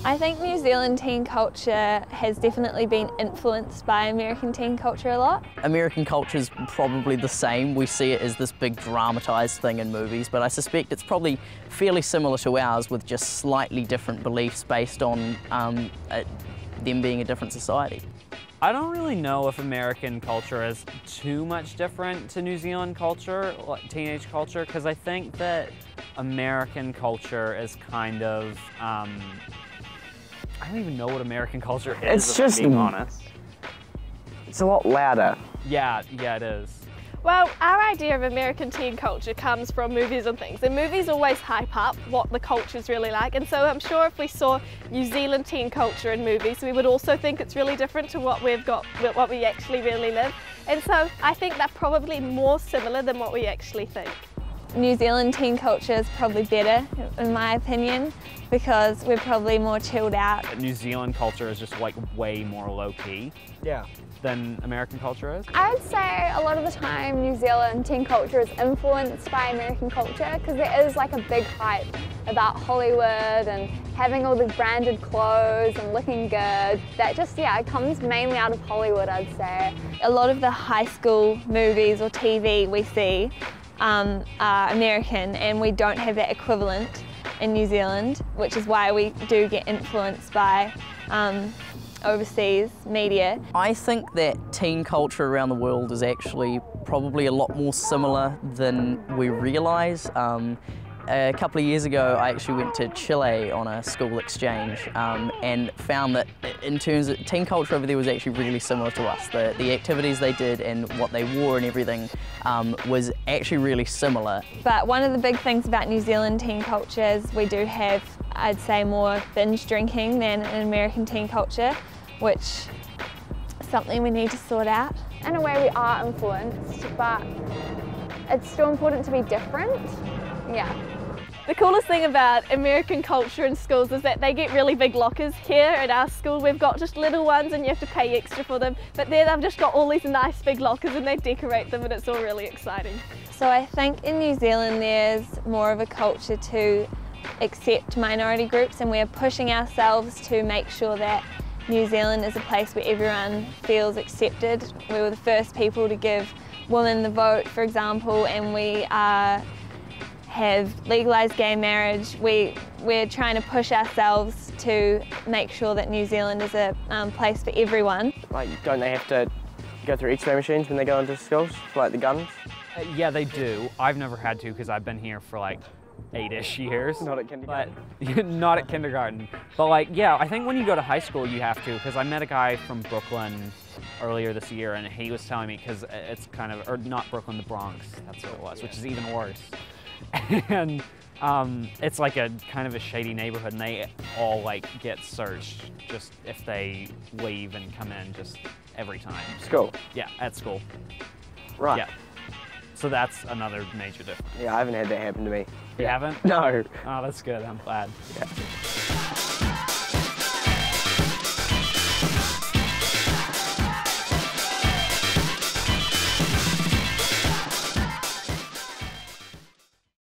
I think New Zealand teen culture has definitely been influenced by American teen culture a lot. American culture is probably the same. We see it as this big dramatised thing in movies, but I suspect it's probably fairly similar to ours with just slightly different beliefs based on them being a different society. I don't really know if American culture is too much different to New Zealand culture, like teenage culture, because I think that American culture is kind of, I don't even know what American culture is, if I'm being honest. It's a lot louder. Yeah, it is. Well, our idea of American teen culture comes from movies and things. And movies always hype up what the culture's really like. And so I'm sure if we saw New Zealand teen culture in movies, we would also think it's really different to what we've got, what we actually really live. And so I think they're probably more similar than what we actually think. New Zealand teen culture is probably better, in my opinion, because we're probably more chilled out. New Zealand culture is just like way more low-key. Yeah. Than American culture is? I would say a lot of the time New Zealand teen culture is influenced by American culture because there is like a big hype about Hollywood and having all the branded clothes and looking good. That just, yeah, it comes mainly out of Hollywood, I'd say. A lot of the high school movies or TV we see are American, and we don't have that equivalent in New Zealand, which is why we do get influenced by overseas media. I think that teen culture around the world is actually probably a lot more similar than we realise. A couple of years ago I actually went to Chile on a school exchange and found that in terms of teen culture over there was actually really similar to us. The activities they did and what they wore and everything was actually really similar. But one of the big things about New Zealand teen culture is we do have, I'd say, more binge drinking than in American teen culture, which is something we need to sort out. In a way we are influenced, but it's still important to be different. Yeah. The coolest thing about American culture in schools is that they get really big lockers. Here at our school we've got just little ones and you have to pay extra for them, but there they've just got all these nice big lockers and they decorate them and it's all really exciting. So I think in New Zealand there's more of a culture to accept minority groups, and we're pushing ourselves to make sure that New Zealand is a place where everyone feels accepted. We were the first people to give women the vote, for example, and we have legalised gay marriage. We're trying to push ourselves to make sure that New Zealand is a place for everyone. Like, don't they have to go through X-ray machines when they go into schools, for like the guns? Yeah, they do. I've never had to because I've been here for like 8-ish years. Not at kindergarten. But, not at kindergarten. But like, yeah, I think when you go to high school you have to, because I met a guy from Brooklyn earlier this year and he was telling me, because it's kind of, or not Brooklyn, the Bronx, that's what it was, which is even worse. And it's like a kind of a shady neighborhood and they all like get searched just if they leave and come in just every time. School? Yeah, at school. Right. Yeah. So that's another major difference. Yeah, I haven't had that happen to me. You haven't? No. Oh, that's good, I'm glad. Yeah.